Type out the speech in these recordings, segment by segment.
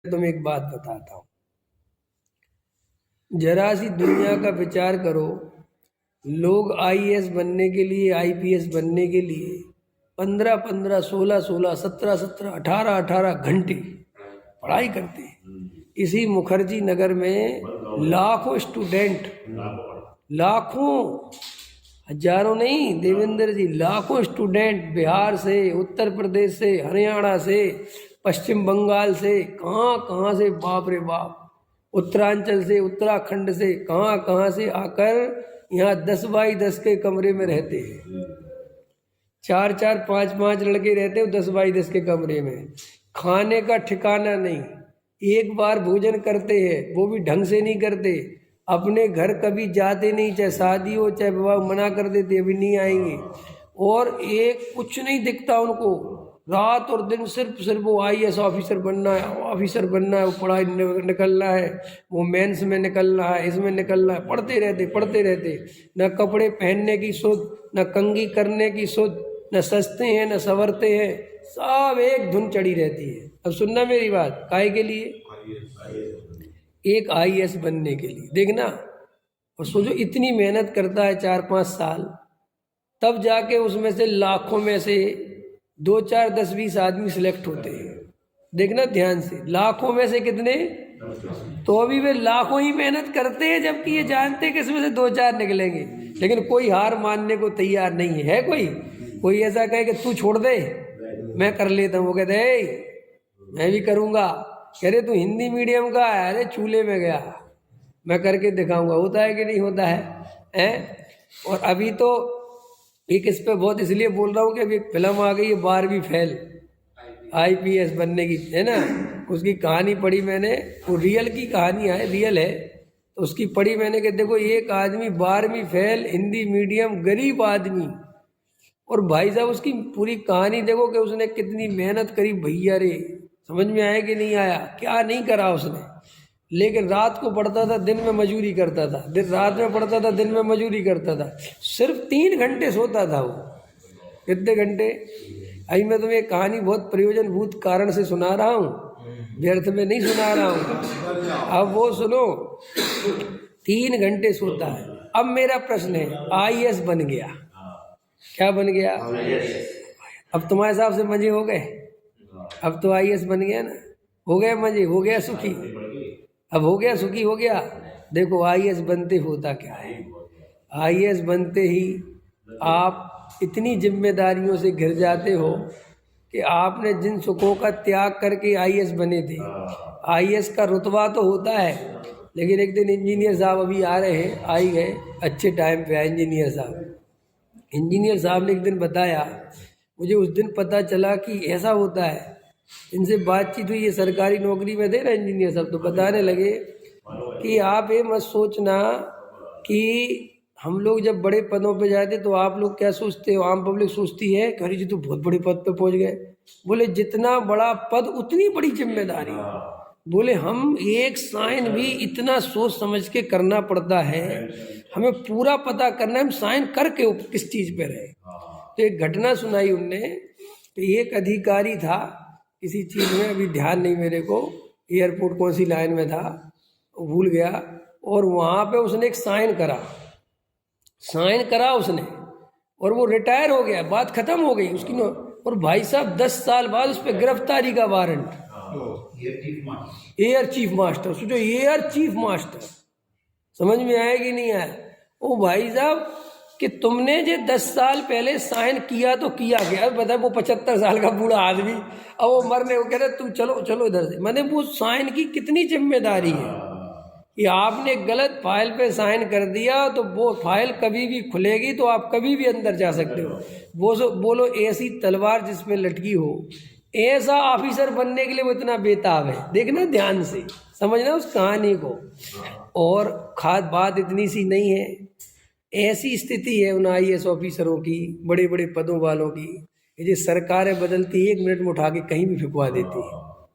तुम्हें एक बात बताता हूँ, जरा सी दुनिया का विचार करो। लोग आईएएस बनने के लिए, आईपीएस बनने के लिए 15-15, 16-16, 17-17, 18-18 घंटे पढ़ाई करते हैं। इसी मुखर्जी नगर में लाखों स्टूडेंट, लाखों, हजारों नहीं देवेंद्र जी, लाखों स्टूडेंट बिहार से, उत्तर प्रदेश से, हरियाणा से, पश्चिम बंगाल से, कहाँ कहाँ से, बाप रे बाप, उत्तरांचल से, उत्तराखंड से, कहाँ कहाँ से आकर यहाँ 10x10 के कमरे में रहते हैं। 4-4, 5-5 लड़के रहते हो 10x10 के कमरे में। खाने का ठिकाना नहीं, एक बार भोजन करते हैं वो भी ढंग से नहीं करते। अपने घर कभी जाते नहीं, चाहे शादी हो चाहे विवाह, मना कर देते अभी नहीं आएंगे। और एक कुछ नहीं दिखता उनको, रात और दिन सिर्फ वो आईएएस ऑफिसर बनना है, ऑफिसर बनना है, वो पढ़ाई निकलना है, वो मेंस में निकलना है, इसमें निकलना है, पढ़ते रहते। न कपड़े पहनने की सुध, न कंघी करने की सुध, न सस्ते हैं न संवरते हैं, सब एक धुन चढ़ी रहती है। अब सुनना मेरी बात, काहे के लिए? एक आईएएस बनने के लिए, देखना। और सोचो इतनी मेहनत करता है 4-5 साल, तब जाके उसमें से लाखों में से 2-4, 10-20 आदमी सिलेक्ट होते हैं। देखना ध्यान से, लाखों में से कितने? तो अभी वे लाखों ही मेहनत करते हैं, जबकि ये जानते हैं कि इसमें से 2-4 निकलेंगे। लेकिन कोई हार मानने को तैयार नहीं है। कोई ऐसा कहे कि तू छोड़ दे मैं कर लेता हूँ, वो कहते मैं भी करूँगा। कह रहे तू हिंदी मीडियम का है, अरे चूल्हे में गया, मैं करके दिखाऊंगा। होता है कि नहीं होता है? और अभी तो एक इस पे बहुत इसलिए बोल रहा हूँ कि अभी फिल्म आ गई है 12वीं फेल, आईपीएस बनने की, है ना। उसकी कहानी पढ़ी मैंने, वो रियल की कहानी है, रियल है। तो उसकी पढ़ी मैंने कि देखो एक आदमी 12वीं फेल, हिंदी मीडियम, गरीब आदमी, और भाई साहब उसकी पूरी कहानी देखो कि उसने कितनी मेहनत करी भैया रे। समझ में आया कि नहीं आया? क्या नहीं करा उसने। लेकिन रात को पढ़ता था, दिन में मजूरी करता था, दिन रात में पढ़ता था, दिन में मजूरी करता था। सिर्फ 3 घंटे सोता था वो। कितने घंटे? अभी मैं तुम्हें कहानी बहुत प्रयोजनभूत कारण से सुना रहा हूँ, व्यर्थ में नहीं सुना रहा हूँ। अब वो सुनो, 3 घंटे सोता है। अब मेरा प्रश्न है, आईएएस बन गया, क्या बन गया? अब तुम्हारे हिसाब से मजे हो गए? अब तो आईएएस बन गया ना, हो गए मजे, हो गया सुखी, अब हो गया सुखी, हो गया। देखो आईएएस बनते होता क्या है? आईएएस बनते ही आप इतनी जिम्मेदारियों से घिर जाते हो कि आपने जिन सुखों का त्याग करके आईएएस बने थे। आईएएस का रुतबा तो होता है, लेकिन एक दिन इंजीनियर साहब अभी आ रहे हैं, आ ही गए, अच्छे टाइम पे आए इंजीनियर साहब। इंजीनियर साहब ने एक दिन बताया, मुझे उस दिन पता चला कि ऐसा होता है। इनसे बातचीत हुई, ये सरकारी नौकरी में थे ना इंजीनियर साहब, तो बताने लगे कि आप ये मत सोचना कि हम लोग जब बड़े पदों पे जाते तो आप लोग क्या सोचते हो, आम पब्लिक सोचती है कि अरे जी तो बहुत बड़े पद पे पहुंच गए। बोले जितना बड़ा पद उतनी बड़ी जिम्मेदारी। बोले हम एक साइन भी इतना सोच समझ के करना पड़ता है, हमें पूरा पता करना है हम साइन करके किस चीज़ पे रहे। तो एक घटना सुनाई उनने कि एक अधिकारी था किसी चीज़ में, अभी ध्यान नहीं मेरे को, एयरपोर्ट कौन सी लाइन में था भूल गया, और वहाँ पे उसने एक साइन करा उसने, और वो रिटायर हो गया, बात खत्म हो गई उसकी। और भाई साहब 10 साल बाद उस पर गिरफ्तारी का वारंट। एयर चीफ मास्टर, सोचो एयर चीफ मास्टर। समझ में आया कि नहीं आया? ओ भाई साहब कि तुमने जो 10 साल पहले साइन किया तो किया गया, बता वो 75 साल का बूढ़ा आदमी, अब वो मरने को कह रहे तुम चलो इधर से। मैंने वो साइन की कितनी जिम्मेदारी है कि आपने गलत फाइल पे साइन कर दिया तो वो फाइल कभी भी खुलेगी तो आप कभी भी अंदर जा सकते हो। वो बोलो ऐसी तलवार जिस पे लटकी हो, ऐसा ऑफिसर बनने के लिए वो इतना बेताब है। देखना ध्यान से, समझना उस कहानी को। और खास बात इतनी सी नहीं है, ऐसी स्थिति है उन आईएएस ऑफिसरों की, बड़े बड़े पदों वालों की, ये सरकारें बदलती 1 मिनट में उठा के कहीं भी फिकवा देती है,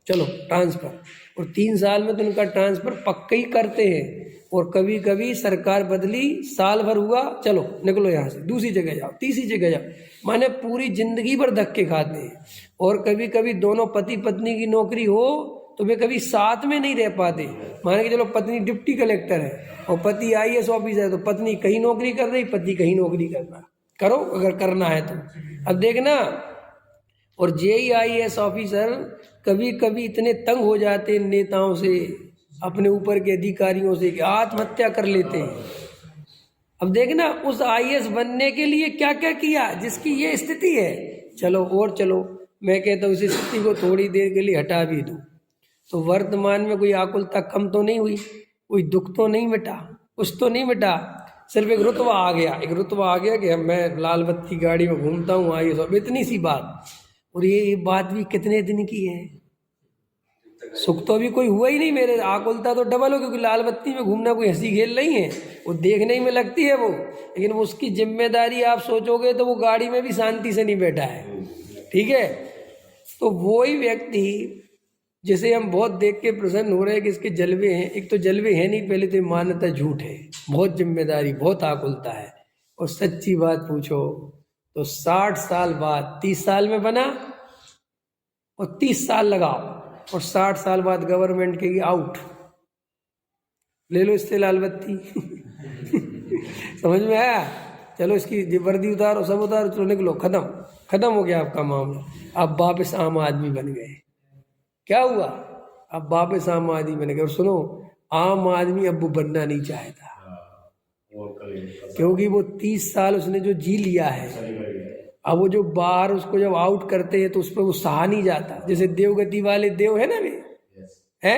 चलो ट्रांसफ़र। और 3 साल में तो उनका ट्रांसफ़र पक्का ही करते हैं। और कभी कभी सरकार बदली, साल भर हुआ, चलो निकलो यहाँ से, दूसरी जगह जाओ, तीसरी जगह जाओ, माने पूरी जिंदगी भर धक्के खाते हैं। और कभी कभी दोनों पति पत्नी की नौकरी हो तो वे कभी साथ में नहीं रह पाते। मान के चलो पत्नी डिप्टी कलेक्टर है और पति IAS ऑफिसर है, तो पत्नी कहीं नौकरी कर रही, पति कहीं नौकरी कर रहा। करो अगर करना है तो। अब देखना, और JEE IAS ऑफिसर कभी कभी इतने तंग हो जाते हैं नेताओं से, अपने ऊपर के अधिकारियों से, कि आत्महत्या कर लेते हैं। अब देखना उस IAS बनने के लिए क्या क्या किया जिसकी ये स्थिति है। चलो और चलो, मैं कहता हूँ इस स्थिति को थोड़ी देर के लिए हटा भी दूँ तो वर्तमान में कोई आकुलता कम तो नहीं हुई, कोई दुख तो नहीं मिटा, कुछ तो नहीं मिटा। सिर्फ एक रुतबा आ गया, एक रुतबा आ गया कि मैं लाल बत्ती गाड़ी में घूमता हूँ IAS, अब इतनी सी बात। और ये बात भी कितने दिन की है, सुख तो अभी कोई हुआ ही नहीं। मेरे आकुलता तो डबल हो, क्योंकि लाल बत्ती में घूमना कोई हंसी खेल नहीं है, वो देखने में लगती है वो, लेकिन वो उसकी जिम्मेदारी आप सोचोगे तो वो गाड़ी में भी शांति से नहीं बैठा है। ठीक है, तो वही व्यक्ति जिसे हम बहुत देख के प्रसन्न हो रहे हैं कि इसके जलवे हैं, एक तो जलवे हैं नहीं, पहले तो मान्यता झूठ है, बहुत जिम्मेदारी, बहुत आकुलता है। और सच्ची बात पूछो तो 60 साल बाद 30 साल में बना और 30 साल लगाओ और 60 साल बाद गवर्नमेंट कहेगी आउट, ले लो इससे लाल बत्ती। समझ में आया? चलो इसकी वर्दी उतारो, सब उतारो, चलो निकलो, खत्म हो गया आपका मामला। अब वापस आम आदमी बन गए। क्या हुआ? अब वापस आम आदमी बन गए। और सुनो, आम आदमी अब वो बनना नहीं चाहता, क्योंकि वो 30 साल उसने जो जी लिया है, अब वो जो बाहर उसको जब आउट करते हैं तो उस पर वो सहा नहीं जाता। जैसे देवगति वाले देव है ना, वे है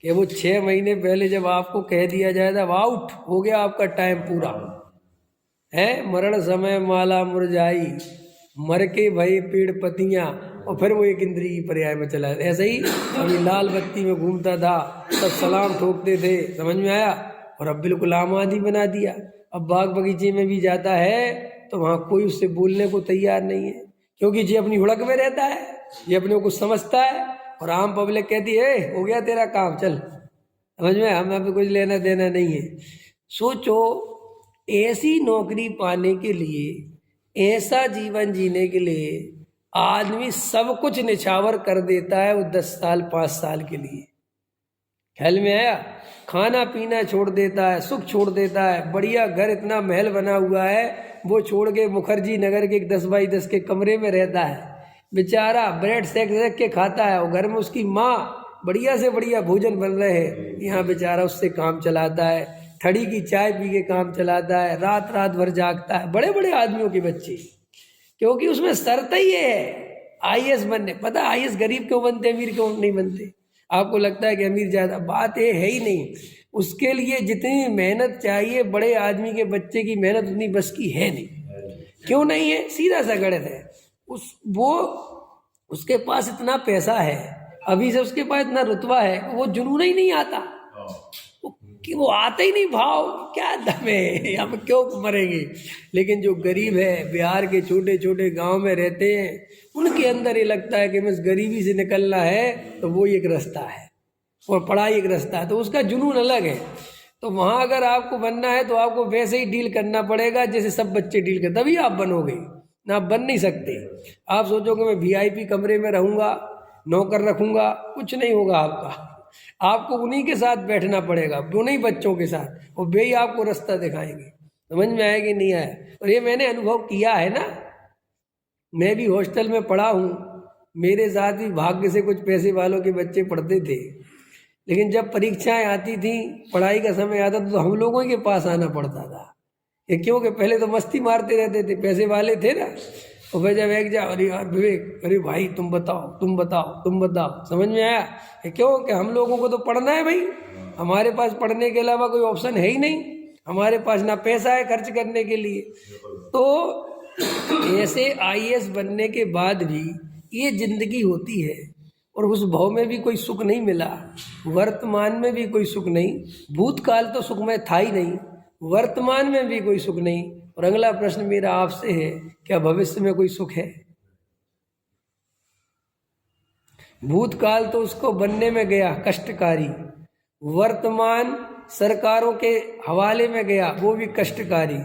कि वो 6 महीने पहले जब आपको कह दिया जाए था आउट हो गया, आपका टाइम पूरा है, मरण समय माला मुरझाई, मर के भये पेड़ पतियां, और फिर वो एक इंद्रिय की पर्याय में चला। ऐसे ही अभी लाल बत्ती में घूमता था, सब सलाम ठोकते थे, समझ में आया? और अब बिल्कुल आम आदमी बना दिया। अब बाग बगीचे में भी जाता है तो वहाँ कोई उससे बोलने को तैयार नहीं है, क्योंकि ये अपनी हुड़क में रहता है, ये अपने को कुछ समझता है। और आम पब्लिक कहती है हो गया तेरा काम, चल, समझ में, हमें अब कुछ लेना देना नहीं है। सोचो, ऐसी नौकरी पाने के लिए, ऐसा जीवन जीने के लिए आदमी सब कुछ निछावर कर देता है वो 10 साल 5 साल के लिए। ख्याल में आया? खाना पीना छोड़ देता है, सुख छोड़ देता है, बढ़िया घर इतना महल बना हुआ है वो छोड़ के मुखर्जी नगर के 10 बाई 10 के कमरे में रहता है, बेचारा ब्रेड सेक के खाता है, और घर में उसकी माँ बढ़िया से बढ़िया भोजन बन रहे हैं, यहाँ बेचारा उससे काम चलाता है, ठड़ी की चाय पी के काम चलाता है, रात रात भर जागता है। बड़े बड़े आदमियों के बच्चे, क्योंकि उसमें शर्त ही है IAS बनने। पता IAS गरीब क्यों बनते, अमीर क्यों नहीं बनते? आपको लगता है कि अमीर ज्यादा, बात ये है ही नहीं। उसके लिए जितनी मेहनत चाहिए बड़े आदमी के बच्चे की मेहनत उतनी बस की है नहीं। क्यों नहीं है? सीधा सा गणित है। उसके पास इतना पैसा है, अभी से उसके पास इतना रुतबा है, वो जुनून ही नहीं आता, कि वो आता ही नहीं भाव, क्या दम है, हम क्यों मरेंगे। लेकिन जो गरीब है, बिहार के छोटे छोटे गांव में रहते हैं, उनके अंदर ये लगता है कि बस गरीबी से निकलना है तो वो एक रास्ता है, और पढ़ाई एक रास्ता है, तो उसका जुनून अलग है। तो वहाँ अगर आपको बनना है तो आपको वैसे ही डील करना पड़ेगा जैसे सब बच्चे डील करते, तभी आप बनोगे, ना आप बन नहीं सकते। आप सोचोगे मैं VIP कमरे में रहूँगा, नौकर रखूँगा, कुछ नहीं होगा आपका। आपको उन्हीं के साथ बैठना पड़ेगा, उन्हीं बच्चों के साथ, और वे ही आपको रास्ता दिखाएंगे। समझ में आएगी नहीं आए? और ये मैंने अनुभव किया है ना, मैं भी हॉस्टल में पढ़ा हूँ, मेरे साथ भी भाग्य से कुछ पैसे वालों के बच्चे पढ़ते थे, लेकिन जब परीक्षाएं आती थी, पढ़ाई का समय आता था, तो हम लोगों के पास आना पड़ता था। ये क्यों? कि पहले तो मस्ती मारते रहते थे, पैसे वाले थे ना, और फिर जब एक जा, अरे यार विवेक, अरे भाई तुम बताओ, समझ में आया? क्यों? कि हम लोगों को तो पढ़ना है भाई, हमारे पास पढ़ने के अलावा कोई ऑप्शन है ही नहीं, हमारे पास ना पैसा है खर्च करने के लिए। तो ऐसे IAS बनने के बाद भी ये जिंदगी होती है, और उस भाव में भी कोई सुख नहीं मिला, वर्तमान में भी कोई सुख नहीं, भूतकाल तो सुखमय था ही नहीं, वर्तमान में भी कोई सुख नहीं। और अगला प्रश्न मेरा आपसे है, क्या भविष्य में कोई सुख है? भूतकाल तो उसको बनने में गया कष्टकारी, वर्तमान सरकारों के हवाले में गया, वो भी कष्टकारी।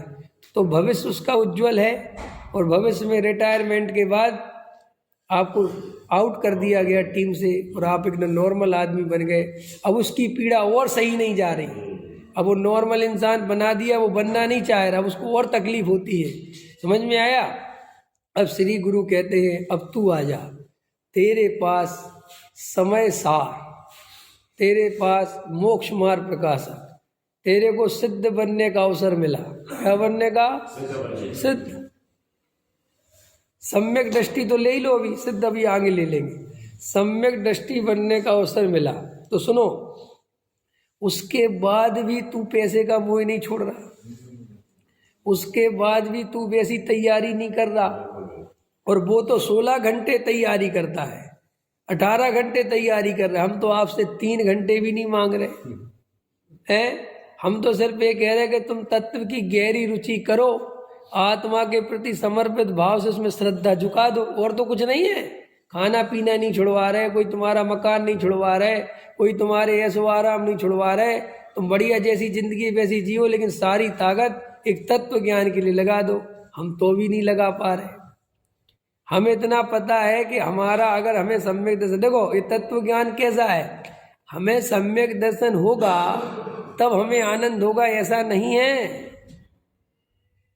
तो भविष्य उसका उज्जवल है, और भविष्य में रिटायरमेंट के बाद आपको आउट कर दिया गया टीम से और आप एक नॉर्मल आदमी बन गए। अब उसकी पीड़ा और सही नहीं जा रही, अब वो नॉर्मल इंसान बना दिया, वो बनना नहीं चाह रहा, अब उसको और तकलीफ होती है। समझ में आया? अब श्री गुरु कहते हैं अब तू आ जा, तेरे पास समय सार, तेरे पास मोक्ष मार्ग प्रकाशक, तेरे को सिद्ध बनने का अवसर मिला। क्या बनने का? सिद्ध। सम्यक दृष्टि तो ले ही लो, अभी सिद्ध अभी आगे ले लेंगे। सम्यक दृष्टि बनने का अवसर मिला तो सुनो, उसके बाद भी तू पैसे का मोह नहीं छोड़ रहा, उसके बाद भी तू वैसी तैयारी नहीं कर रहा। और वो तो 16 घंटे तैयारी करता है, 18 घंटे तैयारी कर रहे। हम तो आपसे 3 घंटे भी नहीं मांग रहे हैं, हम तो सिर्फ ये कह रहे हैं कि तुम तत्व की गहरी रुचि करो, आत्मा के प्रति समर्पित भाव से उसमें श्रद्धा झुका दो, और तो कुछ नहीं है। खाना पीना नहीं छुड़वा रहे, कोई तुम्हारा मकान नहीं छुड़वा रहे, कोई तुम्हारे ऐशो आराम नहीं छुड़वा रहे, तुम बढ़िया जैसी जिंदगी वैसी जियो, लेकिन सारी ताकत एक तत्व ज्ञान के लिए लगा दो। हम तो भी नहीं लगा पा रहे। हमें इतना पता है कि हमारा, अगर हमें सम्यक दर्शन, देखो ये तत्व ज्ञान कैसा है, हमें सम्यक दर्शन होगा तब हमें आनंद होगा, ऐसा नहीं है।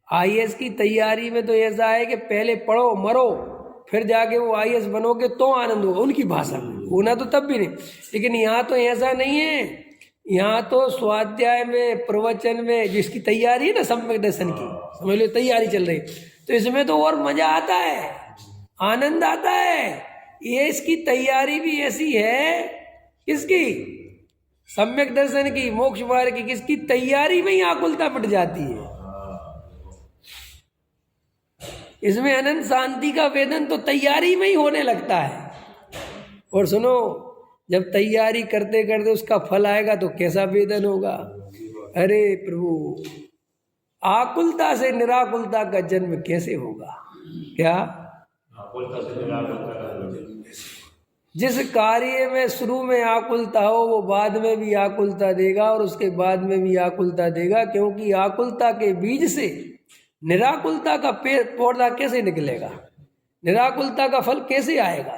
आईएएस की तैयारी में तो ऐसा है कि पहले पढ़ो मरो, फिर जाके वो आईएएस बनोगे तो आनंद होगा, उनकी भाषा में होना तो तब भी नहीं। लेकिन यहाँ तो ऐसा नहीं है, यहाँ तो स्वाध्याय में, प्रवचन में जिसकी तैयारी है ना सम्यक दर्शन की, समझ लो तैयारी चल रही, तो इसमें तो और मजा आता है, आनंद आता है। ये इसकी तैयारी भी ऐसी है, किसकी? सम्यक दर्शन की, मोक्ष मार्ग की, किसकी तैयारी में ही आकुलता मिट जाती है। इसमें अनंत शांति का वेदन तो तैयारी में ही होने लगता है। और सुनो, जब तैयारी करते करते उसका फल आएगा तो कैसा वेदन होगा। अरे प्रभु, आकुलता से निराकुलता का जन्म कैसे होगा? क्या? जिस कार्य में शुरू में आकुलता हो वो बाद में भी आकुलता देगा और उसके बाद में भी आकुलता देगा, क्योंकि आकुलता के बीज से निराकुलता का पौधा कैसे निकलेगा, निराकुलता का फल कैसे आएगा।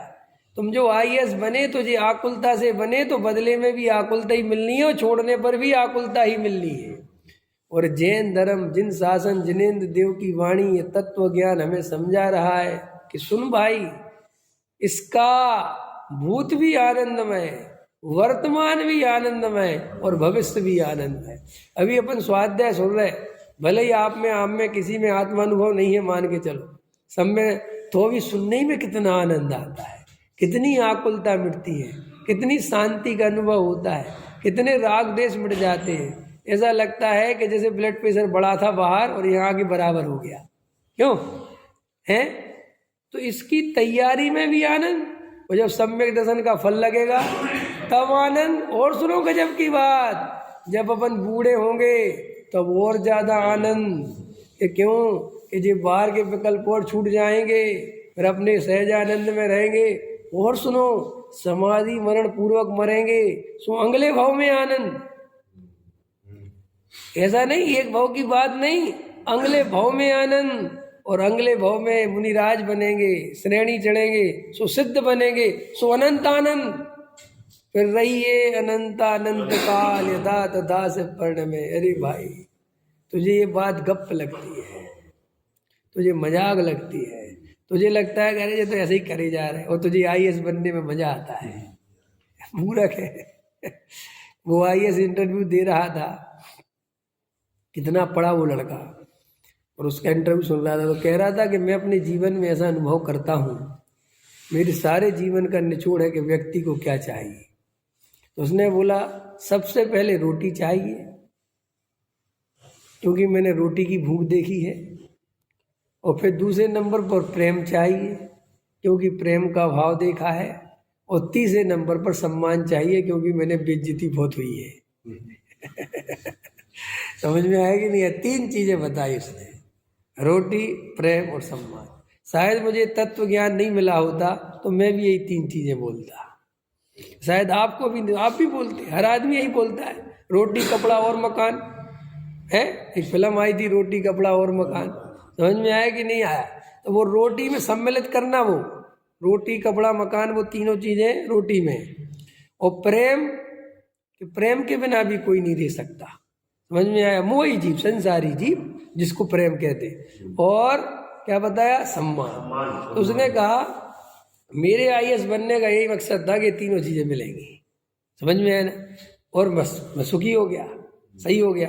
तुम जो आईएएस बने तो ये आकुलता से बने, तो बदले में भी आकुलता ही मिलनी है और छोड़ने पर भी आकुलता ही मिलनी है। और जैन धर्म, जिन शासन जिनेन्द्र देव की वाणी, ये तत्व ज्ञान हमें समझा रहा है कि सुन भाई, इसका भूत भी आनंदमय, वर्तमान भी आनंदमय और भविष्य भी आनंदमय। अभी अपन स्वाध्याय सुन रहे, भले ही आप में किसी में आत्मानुभव नहीं है, मान के चलो, सब में, तो भी सुनने में कितना आनंद आता है, कितनी आकुलता मिटती है, कितनी शांति का अनुभव होता है, कितने राग देश मिट जाते हैं। ऐसा लगता है कि जैसे ब्लड प्रेशर बढ़ा था बाहर और यहाँ के बराबर हो गया। क्यों है? तो इसकी तैयारी में भी आनंद, और जब सम्यक दर्शन का फल लगेगा तब आनंद। और सुनो गजब की बात, जब अपन बूढ़े होंगे तब और ज्यादा आनंद। कि क्यों? कि जो बाहर के विकल्प और छूट जाएंगे, फिर अपने सहजानंद में रहेंगे। और सुनो, समाधि मरण पूर्वक मरेंगे, सो अगले भाव में आनंद। ऐसा नहीं, एक भाव की बात नहीं, अगले भाव में आनंद। और अगले भाव में मुनिराज बनेंगे, श्रेणी चढ़ेंगे, सो सिद्ध बनेंगे, सो अनंत आनंद। फिर रहिए अनंत अनंत काल यथा तथा से पर्ण में। अरे भाई, तुझे ये बात गप लगती है, तुझे मजाक लगती है, तुझे लगता है अरे ये तो ऐसे ही करे जा रहे हैं, और तुझे आईएएस बनने में मजा आता है। मूर्ख है। वो आईएएस इंटरव्यू दे रहा था, कितना पढ़ा वो लड़का, और उसका इंटरव्यू सुन रहा था, तो कह रहा था कि मैं अपने जीवन में ऐसा अनुभव करता हूँ, मेरे सारे जीवन का निचोड़ है कि व्यक्ति को क्या चाहिए। तो उसने बोला सबसे पहले रोटी चाहिए, क्योंकि मैंने रोटी की भूख देखी है। और फिर दूसरे नंबर पर प्रेम चाहिए, क्योंकि प्रेम का भाव देखा है। और तीसरे नंबर पर सम्मान चाहिए, क्योंकि मैंने बेइज्जती बहुत हुई है। समझ में आया कि नहीं? 3 चीजें बताई उसने, रोटी, प्रेम और सम्मान। शायद मुझे तत्व ज्ञान नहीं मिला होता तो मैं भी यही 3 चीजें बोलता। शायद आपको भी, आप भी बोलते, हर आदमी यही बोलता है, रोटी कपड़ा और मकान है। एक फिल्म आई थी, रोटी कपड़ा और मकान, समझ में आया कि नहीं आया? तो वो रोटी में सम्मिलित करना, वो रोटी कपड़ा मकान, वो तीनों चीजें रोटी में। और प्रेम के बिना भी कोई नहीं रह सकता। समझ में आया? मोही जीव, संसारी जीव जिसको प्रेम कहते। और क्या बताया? सम्मान। तो उसने कहा मेरे आईएएस बनने का यही मकसद था कि तीनों चीजें मिलेंगी। समझ में आया ना? और बस मैं सुखी हो गया, सही हो गया।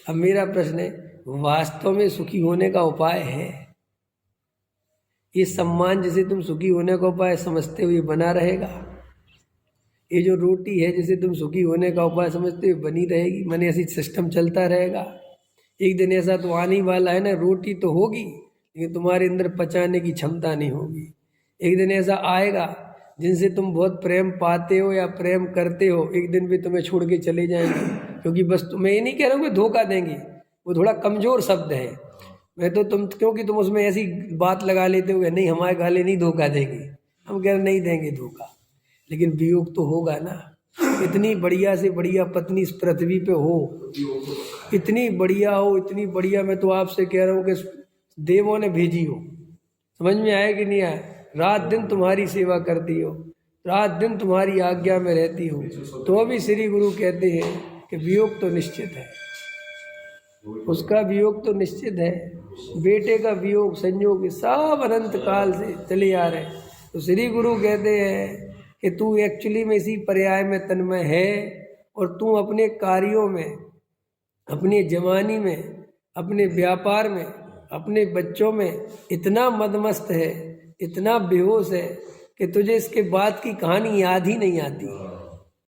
अब मेरा प्रश्न है, वास्तव में सुखी होने का उपाय है? ये सम्मान जिसे तुम सुखी होने का उपाय समझते हो ये बना रहेगा? ये जो रोटी है जिसे तुम सुखी होने का उपाय समझते हो बनी रहेगी? मैंने ऐसी सिस्टम चलता रहेगा? एक दिन ऐसा तो आने ही वाला है ना, रोटी तो होगी लेकिन तुम्हारे अंदर पचाने की क्षमता नहीं होगी। एक दिन ऐसा आएगा जिनसे तुम बहुत प्रेम पाते हो या प्रेम करते हो, एक दिन भी तुम्हें छोड़ के चले जाएंगे। क्योंकि बस मैं ये नहीं कह रहा हूँ कि धोखा देंगे, वो थोड़ा कमजोर शब्द है। मैं तो क्योंकि तुम उसमें ऐसी बात लगा लेते हो नहीं हमारे गाले नहीं धोखा देंगे, हम कह रहे नहीं देंगे धोखा, लेकिन वियोग तो होगा ना। इतनी बढ़िया से बढ़िया पत्नी इस पृथ्वी पे हो, इतनी बढ़िया हो, इतनी बढ़िया, मैं तो आपसे कह रहा हूँ कि देवों ने भेजी हो। समझ में आया कि नहीं आया? रात दिन तुम्हारी सेवा करती हो, रात दिन तुम्हारी आज्ञा में रहती हो, तो भी श्री गुरु कहते हैं कि वियोग तो निश्चित है, उसका वियोग तो निश्चित है। बेटे का वियोग संयोग सब अनंत काल से चले आ रहे। तो श्री गुरु कहते हैं कि तू एक्चुअली में इसी पर्याय में तन्मय है, और तू अपने कार्यों में, अपनी जवानी में, अपने व्यापार में, अपने बच्चों में इतना मदमस्त है, इतना बेहोश है कि तुझे इसके बाद की कहानी याद ही नहीं आती।